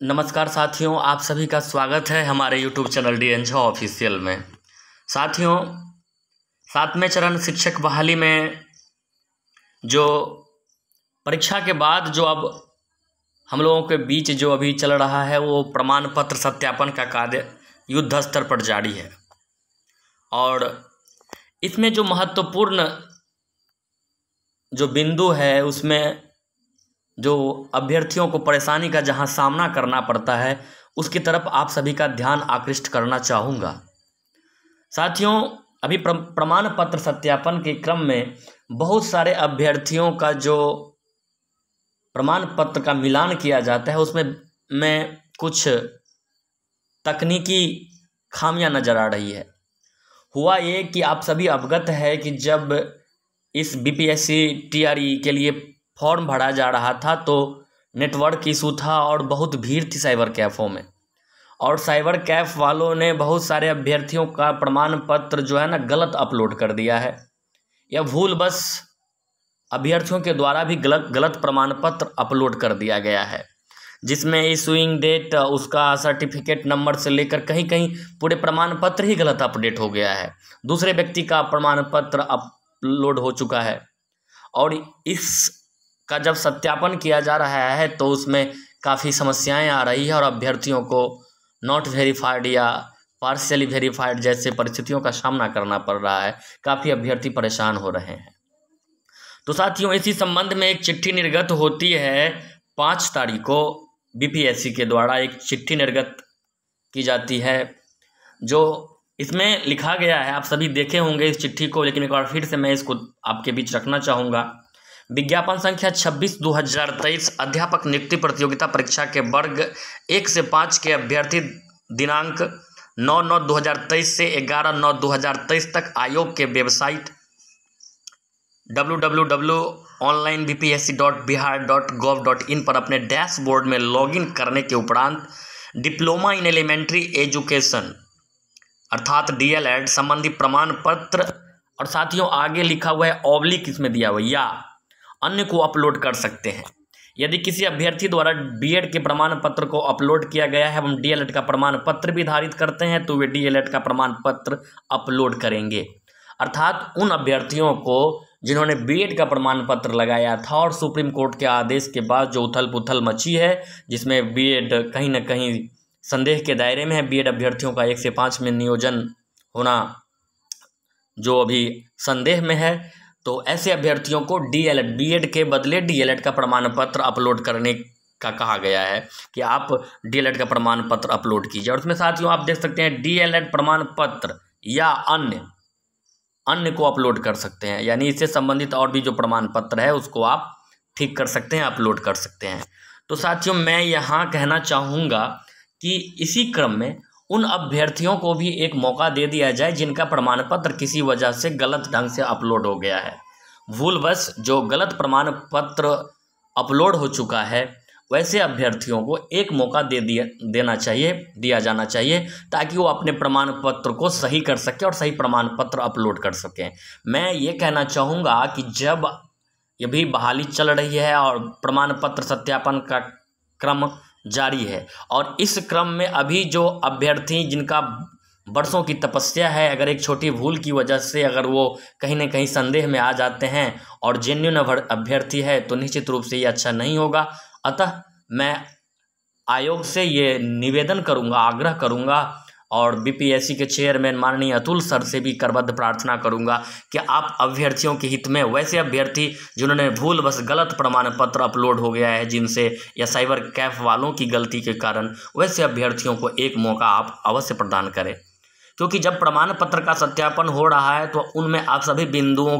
नमस्कार साथियों, आप सभी का स्वागत है हमारे YouTube channel DN Jha official में। साथियों, 7वें चरण शिक्षक बहाली में जो परीक्षा के बाद जो अब हम लोगों के बीच जो अभी चल रहा है वो प्रमाण पत्र सत्यापन का कार्य युद्ध स्तर पर जारी है। और इसमें जो महत्वपूर्ण जो बिंदु है उसमें जो अभ्यर्थियों को परेशानी का जहां सामना करना पड़ता है उसकी तरफ आप सभी का ध्यान आकृष्ट करना चाहूँगा। साथियों, अभी प्रमाण पत्र सत्यापन के क्रम में बहुत सारे अभ्यर्थियों का जो प्रमाण पत्र का मिलान किया जाता है उसमें कुछ तकनीकी खामियां नज़र आ रही है। हुआ ये कि आप सभी अवगत है कि जब इस BPSC TRE के लिए फॉर्म भरा जा रहा था तो नेटवर्क इशू था और बहुत भीड़ थी साइबर कैफ़ों में, और साइबर कैफ़ वालों ने बहुत सारे अभ्यर्थियों का प्रमाण पत्र जो है ना गलत अपलोड कर दिया है, या भूल बस अभ्यर्थियों के द्वारा भी गलत प्रमाण पत्र अपलोड कर दिया गया है, जिसमें इशूइंग डेट, उसका सर्टिफिकेट नंबर से लेकर कहीं कहीं पूरे प्रमाण पत्र ही गलत अपडेट हो गया है। दूसरे व्यक्ति का प्रमाण पत्र अपलोड हो चुका है और इस का जब सत्यापन किया जा रहा है तो उसमें काफ़ी समस्याएं आ रही है और अभ्यर्थियों को नॉट वेरीफाइड या पार्शियली वेरीफाइड जैसे परिस्थितियों का सामना करना पड़ रहा है। काफ़ी अभ्यर्थी परेशान हो रहे हैं। तो साथियों, इसी संबंध में एक चिट्ठी निर्गत होती है 5 तारीख को BPSC के द्वारा एक चिट्ठी निर्गत की जाती है, जो इसमें लिखा गया है। आप सभी देखे होंगे इस चिट्ठी को, लेकिन एक बार फिर से मैं इसको आपके बीच रखना चाहूँगा। विज्ञापन संख्या 26/2023 अध्यापक नियुक्ति प्रतियोगिता परीक्षा के वर्ग 1 से 5 के अभ्यर्थी दिनांक 9/9/2023 से 11/9/2023 तक आयोग के वेबसाइट www.onlinebpsc.bihar.gov.in पर अपने डैशबोर्ड में लॉगिन करने के उपरांत डिप्लोमा इन एलिमेंट्री एजुकेशन अर्थात DLED संबंधी प्रमाण पत्र, और साथियों आगे लिखा हुआ है ऑब्लिक इसमें दिया हुआ, या अन्य को अपलोड कर सकते हैं। यदि किसी अभ्यर्थी द्वारा B.Ed के प्रमाण पत्र को अपलोड किया गया है एवं DLED का प्रमाण पत्र भी धारित करते हैं तो वे DLED का प्रमाण पत्र अपलोड करेंगे। अर्थात उन अभ्यर्थियों को जिन्होंने B.Ed का प्रमाण पत्र लगाया था और सुप्रीम कोर्ट के आदेश के बाद जो उथल पुथल मची है, जिसमें B.Ed कहीं ना कहीं संदेह के दायरे में है, B.Ed अभ्यर्थियों का 1 से 5 में नियोजन होना जो अभी संदेह में है, तो ऐसे अभ्यर्थियों को DLED B.Ed के बदले DLED का प्रमाण पत्र अपलोड करने का कहा गया है कि आप DLED का प्रमाण पत्र अपलोड कीजिए। और उसमें साथियों आप देख सकते हैं DLED प्रमाण पत्र या अन्य को अपलोड कर सकते हैं, यानी इससे संबंधित और भी जो प्रमाण पत्र है उसको आप ठीक कर सकते हैं, अपलोड कर सकते हैं। तो साथियों मैं यहाँ कहना चाहूँगा कि इसी क्रम में उन अभ्यर्थियों को भी एक मौका दे दिया जाए जिनका प्रमाण पत्र किसी वजह से गलत ढंग से अपलोड हो गया है। भूलवश जो गलत प्रमाण पत्र अपलोड हो चुका है वैसे अभ्यर्थियों को एक मौका दिया जाना चाहिए ताकि वो अपने प्रमाण पत्र को सही कर सके और सही प्रमाण पत्र अपलोड कर सकें। मैं ये कहना चाहूँगा कि जब ये भी बहाली चल रही है और प्रमाण पत्र सत्यापन का क्रम जारी है, और इस क्रम में अभी जो अभ्यर्थी जिनका वर्षों की तपस्या है, अगर एक छोटी भूल की वजह से अगर वो कहीं ना कहीं संदेह में आ जाते हैं और जेन्युइन अभ्यर्थी है तो निश्चित रूप से ये अच्छा नहीं होगा। अतः मैं आयोग से ये निवेदन करूंगा, आग्रह करूंगा और BPSC के चेयरमैन माननीय अतुल सर से भी करबद्ध प्रार्थना करूंगा कि आप अभ्यर्थियों के हित में वैसे अभ्यर्थी जिन्होंने भूल बस गलत प्रमाण पत्र अपलोड हो गया है जिनसे, या साइबर कैफ वालों की गलती के कारण, वैसे अभ्यर्थियों को एक मौका आप अवश्य प्रदान करें, क्योंकि जब प्रमाण पत्र का सत्यापन हो रहा है तो उनमें आप सभी बिंदुओं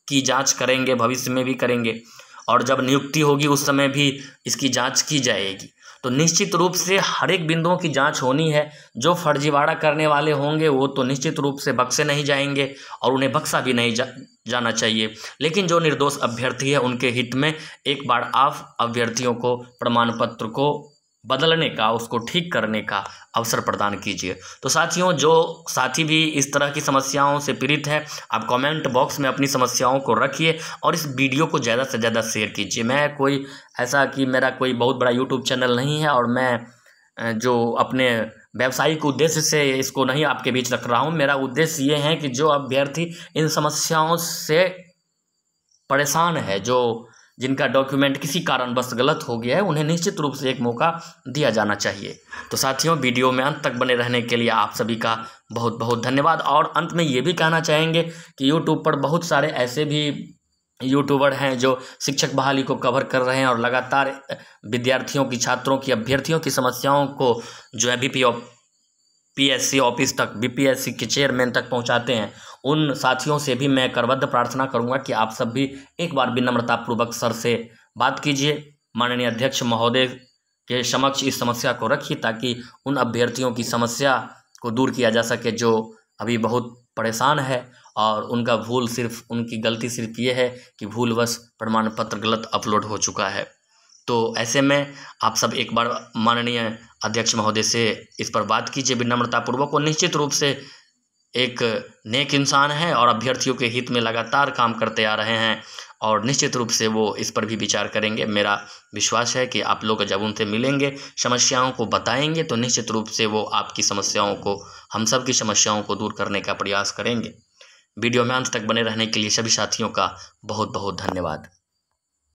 की जाँच करेंगे, भविष्य में भी करेंगे, और जब नियुक्ति होगी उस समय भी इसकी जाँच की जाएगी। तो निश्चित रूप से हर एक बिंदुओं की जांच होनी है। जो फर्जीवाड़ा करने वाले होंगे वो तो निश्चित रूप से बख्शे नहीं जाएंगे और उन्हें बख्शा भी नहीं जाना चाहिए, लेकिन जो निर्दोष अभ्यर्थी है उनके हित में एक बार आप अभ्यर्थियों को प्रमाण पत्र को बदलने का, उसको ठीक करने का अवसर प्रदान कीजिए। तो साथियों, जो साथी भी इस तरह की समस्याओं से पीड़ित है, आप कमेंट बॉक्स में अपनी समस्याओं को रखिए और इस वीडियो को ज़्यादा से ज़्यादा शेयर कीजिए। मैं कोई ऐसा कि मेरा कोई बहुत बड़ा यूट्यूब चैनल नहीं है और मैं जो अपने व्यावसायिक उद्देश्य से इसको नहीं आपके बीच रख रहा हूँ। मेरा उद्देश्य ये है कि जो अभ्यर्थी इन समस्याओं से परेशान है, जो जिनका डॉक्यूमेंट किसी कारणवश गलत हो गया है, उन्हें निश्चित रूप से एक मौका दिया जाना चाहिए। तो साथियों, वीडियो में अंत तक बने रहने के लिए आप सभी का बहुत बहुत धन्यवाद। और अंत में ये भी कहना चाहेंगे कि यूट्यूब पर बहुत सारे ऐसे भी यूट्यूबर हैं जो शिक्षक बहाली को कवर कर रहे हैं और लगातार विद्यार्थियों की, छात्रों की, अभ्यर्थियों की समस्याओं को जो है पीएससी ऑफिस तक, बीपीएससी के चेयरमैन तक पहुंचाते हैं। उन साथियों से भी मैं करबद्ध प्रार्थना करूंगा कि आप सब भी एक बार विनम्रतापूर्वक सर से बात कीजिए, माननीय अध्यक्ष महोदय के समक्ष इस समस्या को रखिए, ताकि उन अभ्यर्थियों की समस्या को दूर किया जा सके जो अभी बहुत परेशान है और उनका भूल सिर्फ, उनकी गलती सिर्फ ये है कि भूलवश प्रमाण पत्र गलत अपलोड हो चुका है। तो ऐसे में आप सब एक बार माननीय अध्यक्ष महोदय से इस पर बात कीजिए विनम्रतापूर्वक। वो निश्चित रूप से एक नेक इंसान है और अभ्यर्थियों के हित में लगातार काम करते आ रहे हैं और निश्चित रूप से वो इस पर भी विचार करेंगे। मेरा विश्वास है कि आप लोग जब उनसे मिलेंगे, समस्याओं को बताएंगे, तो निश्चित रूप से वो आपकी समस्याओं को, हम सब की समस्याओं को दूर करने का प्रयास करेंगे। वीडियो में अंत तक बने रहने के लिए सभी साथियों का बहुत बहुत धन्यवाद।